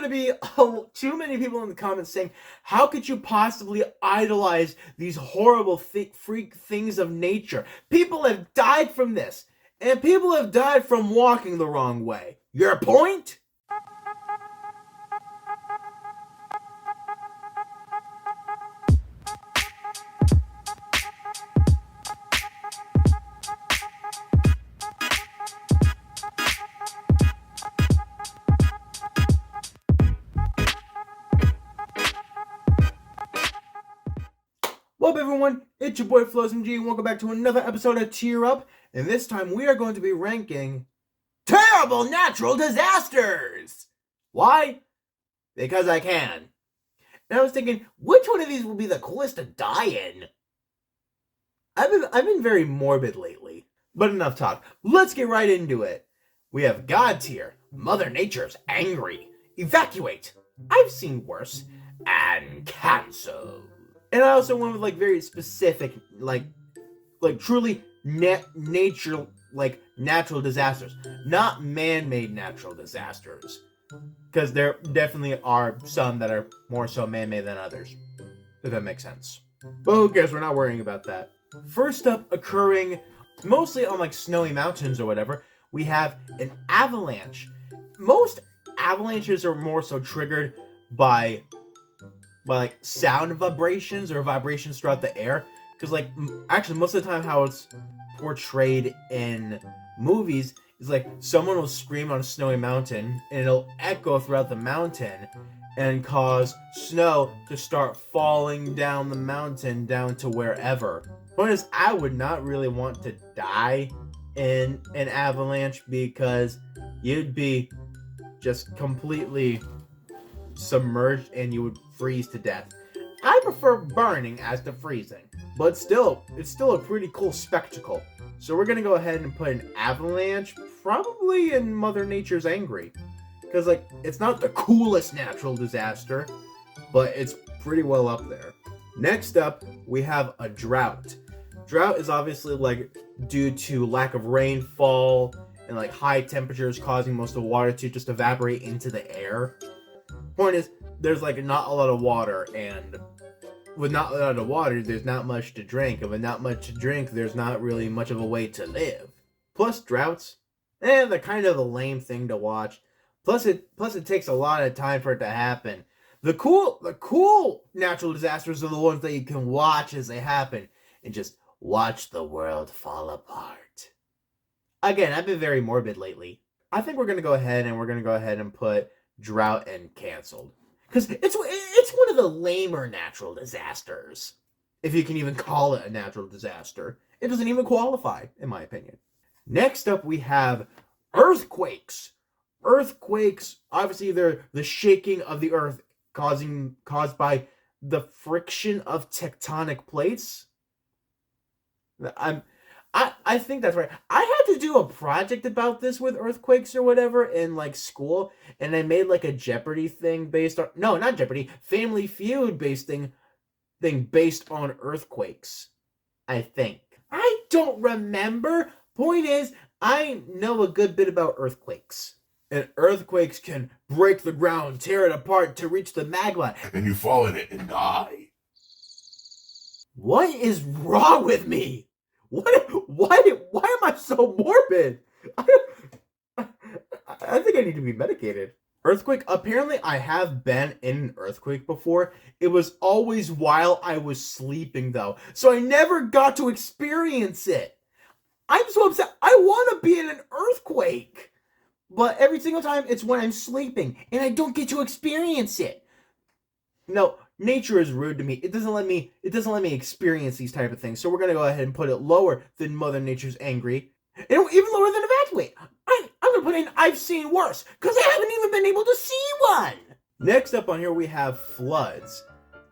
going to be too many people in the comments saying, how could you possibly idolize these horrible freak things of nature? People have died from this, and people have died from walking the wrong way. Your point? What up, everyone? It's your boy Floz and welcome back to another episode of Cheer Up. And this time we are going to be ranking terrible natural disasters. Why? Because I can. And I was thinking, which one of these will be the coolest to die in? I've been very morbid lately. But enough talk. Let's get right into it. We have God tier. Mother Nature's angry. Evacuate. I've seen worse. And cancel. And I also went with like very specific, like truly nature, like natural disasters, not man-made natural disasters, because there definitely are some that are more so man-made than others, if that makes sense. But who cares? We're not worrying about that. First up, occurring mostly on like snowy mountains or whatever, we have an avalanche. Most avalanches are more so triggered by like sound vibrations or vibrations throughout the air, because like actually most of the time how it's portrayed in movies is like someone will scream on a snowy mountain and it'll echo throughout the mountain and cause snow to start falling down the mountain down to wherever. Point is, I would not really want to die in an avalanche because you'd be just completely submerged and you would freeze to death. I prefer burning as to freezing, but still, it's still a pretty cool spectacle. So we're gonna go ahead and put an avalanche probably in Mother Nature's angry, because like it's not the coolest natural disaster, but it's pretty well up there. Next up, we have a drought. Drought is obviously like due to lack of rainfall and like high temperatures causing most of the water to just evaporate into the air. Point is, there's like not a lot of water, and with not a lot of water, there's not much to drink, and with not much to drink, there's not really much of a way to live. Plus droughts, they're kind of a lame thing to watch. Plus it takes a lot of time for it to happen. The cool natural disasters are the ones that you can watch as they happen and just watch the world fall apart. Again, I've been very morbid lately. I think we're gonna go ahead and put drought and canceled, because it's one of the lamer natural disasters, if you can even call it a natural disaster. It doesn't even qualify, in my opinion. Next up, we have earthquakes. Earthquakes, obviously, they're the shaking of the earth caused by the friction of tectonic plates. I think that's right. I had to do a project about this with earthquakes or whatever in like school, and I made like a Jeopardy thing based on, no, not Jeopardy, Family Feud based thing based on earthquakes. I think. I don't remember. Point is, I know a good bit about earthquakes. And earthquakes can break the ground, tear it apart to reach the magma, and you fall in it and die. What is wrong with me? Why am I so morbid? I think I need to be medicated. Earthquake, apparently I have been in an earthquake before. It was always while I was sleeping though, so I never got to experience it. I'm so upset. I want to be in an earthquake, but every single time it's when I'm sleeping and I don't get to experience it. No, nature is rude to me. It doesn't let me experience these type of things. So we're gonna go ahead and put it lower than Mother Nature's angry. And even lower than evacuate. I'm gonna put in I've seen worse, because I haven't even been able to see one. Next up on here we have floods.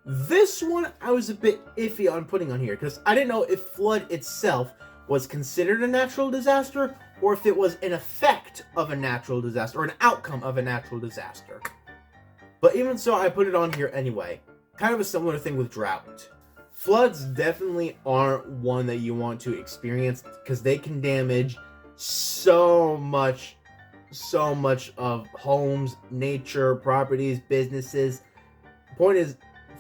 This one I was a bit iffy on putting on here, because I didn't know if flood itself was considered a natural disaster, or if it was an effect of a natural disaster, or an outcome of a natural disaster. But even so, I put it on here anyway. Kind of a similar thing with drought. Floods definitely aren't one that you want to experience, because they can damage so much so much of homes, nature, properties, businesses. The point is,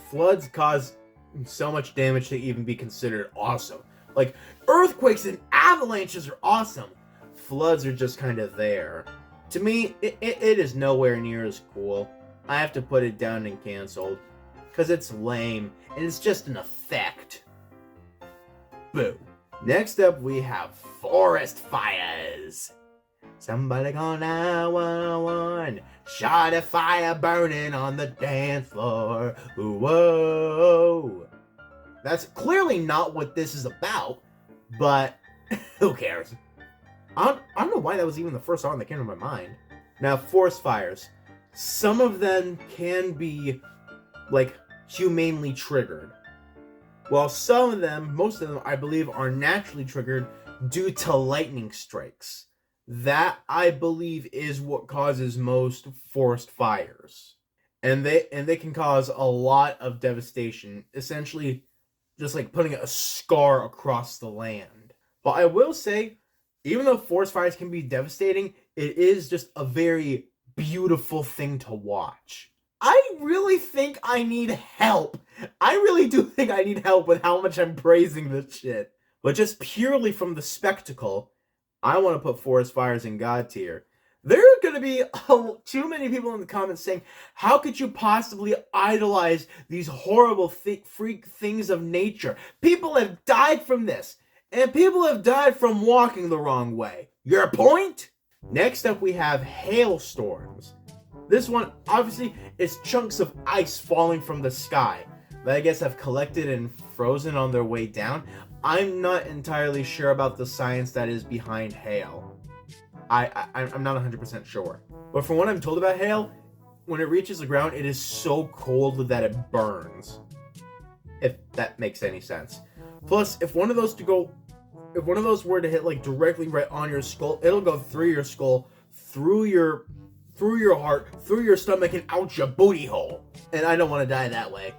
floods cause so much damage to even be considered awesome. Like, earthquakes and avalanches are awesome. Floods are just kind of there. To me, it is nowhere near as cool. I have to put it down and canceled. Because it's lame, and it's just an effect. Boo. Next up, we have forest fires. Somebody call 911. Shot a fire burning on the dance floor. Whoa. That's clearly not what this is about, but who cares? I don't know why that was even the first song that came to my mind. Now, forest fires. Some of them can be, like, humanely triggered. While some of them, most of them, I believe, are naturally triggered due to lightning strikes. That, I believe, is what causes most forest fires. And they can cause a lot of devastation. Essentially, just like putting a scar across the land. But I will say, even though forest fires can be devastating, it is just a very beautiful thing to watch. I really think I need help. I really do think I need help with how much I'm praising this shit. But just purely from the spectacle, I want to put forest fires in God tier. There are going to be too many people in the comments saying, how could you possibly idolize these horrible freak things of nature? People have died from this. And people have died from walking the wrong way. Your point? Next up, we have hailstorms. This one, obviously, is chunks of ice falling from the sky that I guess have collected and frozen on their way down. I'm not entirely sure about the science that is behind hail. I'm not 100% sure. But from what I'm told about hail, when it reaches the ground, it is so cold that it burns. If that makes any sense. Plus, if one of those were to hit like directly right on your skull, it'll go through your skull, through your heart, through your stomach, and out your booty hole. And I don't want to die that way.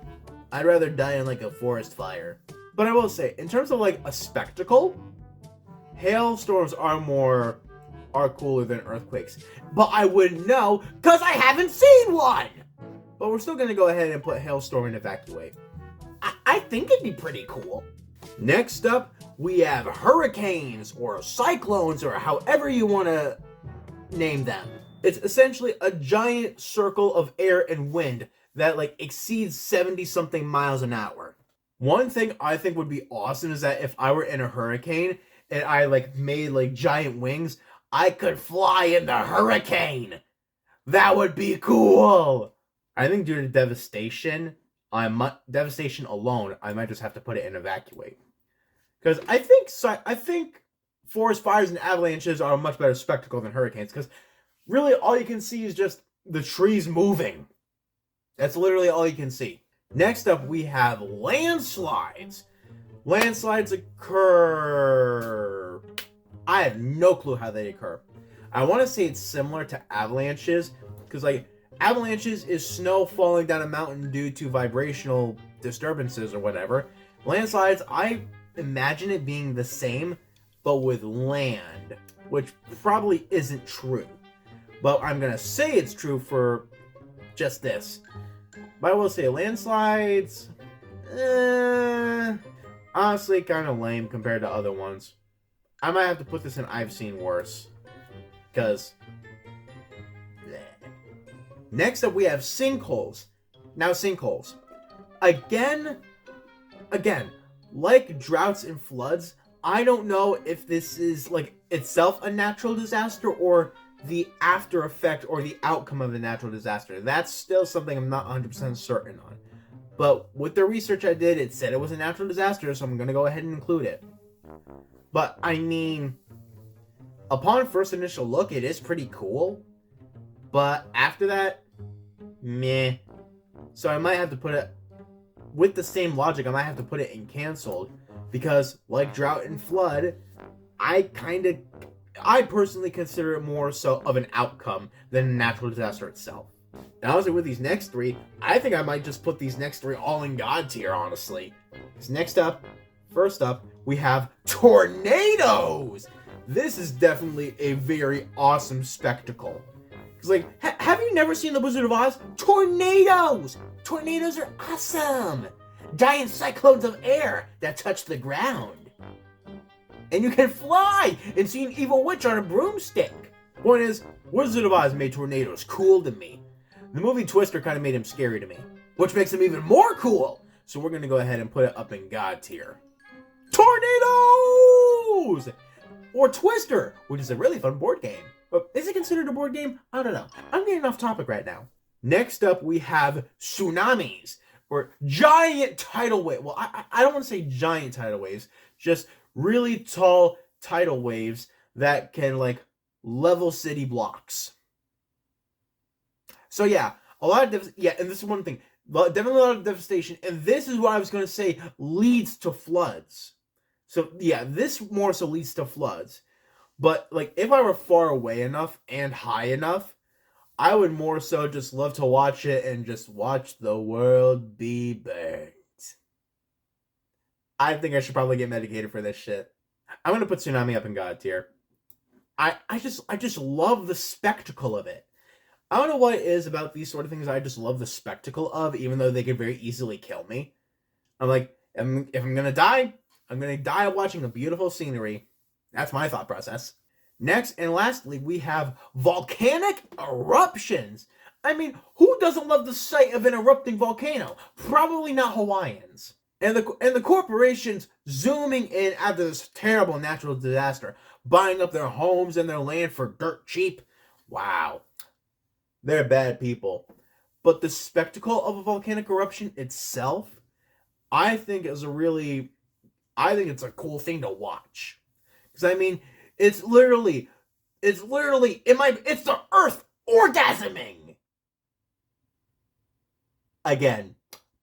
I'd rather die in like a forest fire. But I will say, in terms of like a spectacle, hailstorms are cooler than earthquakes. But I wouldn't know because I haven't seen one. But we're still gonna go ahead and put hailstorm and evacuate. I think it'd be pretty cool. Next up, we have hurricanes or cyclones or however you want to name them. It's essentially a giant circle of air and wind that like exceeds 70-something miles an hour. One thing I think would be awesome is that if I were in a hurricane and I like made like giant wings, I could fly in the hurricane. That would be cool. I think due to devastation alone, I might just have to put it in evacuate. Because I think forest fires and avalanches are a much better spectacle than hurricanes. Because really, all you can see is just the trees moving. That's literally all you can see. Next up, we have landslides. Landslides occur. I have no clue how they occur. I want to say it's similar to avalanches. Because, like, avalanches is snow falling down a mountain due to vibrational disturbances or whatever. Landslides, I imagine it being the same, but with land, which probably isn't true. But I'm going to say it's true for just this. But I will say landslides, honestly, kind of lame compared to other ones. I might have to put this in I've seen worse. Because... Next up, we have sinkholes. Now, sinkholes. Again, like droughts and floods, I don't know if this is, like, itself a natural disaster or the after effect or the outcome of a natural disaster. That's still something I'm not 100% certain on. But with the research I did, it said it was a natural disaster, so I'm going to go ahead and include it. But, I mean, upon first initial look, it is pretty cool. But after that, meh. So I might have to put it, with the same logic, I might have to put it in canceled. Because, like drought and flood, I personally consider it more so of an outcome than a natural disaster itself. And honestly, with these next three, I think I might just put these next three all in God tier, honestly. Because first up, we have tornadoes! this is definitely a very awesome spectacle. It's like, have you never seen The Wizard of Oz? Tornadoes! Tornadoes are awesome! Giant cyclones of air that touch the ground. And you can fly and see an evil witch on a broomstick. Point is, Wizard of Oz made tornadoes cool to me. The movie Twister kind of made him scary to me, which makes him even more cool. So we're going to go ahead and put it up in God tier. Tornadoes! Or Twister, which is a really fun board game. But is it considered a board game? I don't know. I'm getting off topic right now. Next up, we have tsunamis, or giant tidal wave. Well, I don't want to say giant tidal waves, just really tall tidal waves that can, like, level city blocks. So yeah, a lot of, and this is one thing, definitely a lot of devastation, and this is what I was going to say leads to floods. So yeah, this more so leads to floods. But, like, if I were far away enough and high enough, I would more so just love to watch it and just watch the world be burnt. I think I should probably get medicated for this shit. I'm going to put Tsunami up in God tier. I just love the spectacle of it. I don't know what it is about these sort of things I just love the spectacle of, even though they could very easily kill me. I'm like, if I'm going to die, I'm going to die watching a beautiful scenery. That's my thought process. Next and lastly, we have volcanic eruptions. I mean, who doesn't love the sight of an erupting volcano? Probably not Hawaiians. And the corporations zooming in after this terrible natural disaster, buying up their homes and their land for dirt cheap. Wow. They're bad people. But the spectacle of a volcanic eruption itself, I think it's a cool thing to watch. Because, I mean, it's literally, it's the Earth orgasming! Again,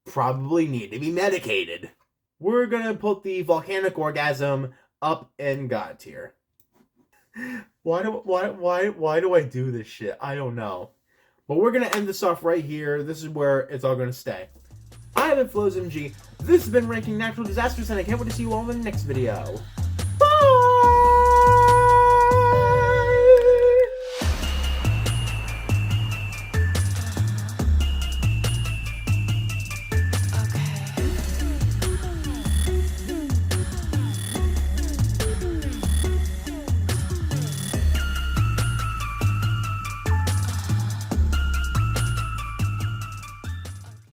probably need to be medicated. We're gonna put the volcanic orgasm up in God tier. Why do I do this shit? I don't know. But we're gonna end this off right here. This is where it's all gonna stay. I have been Floz MG. This has been Ranking Natural Disasters, and I can't wait to see you all in the next video.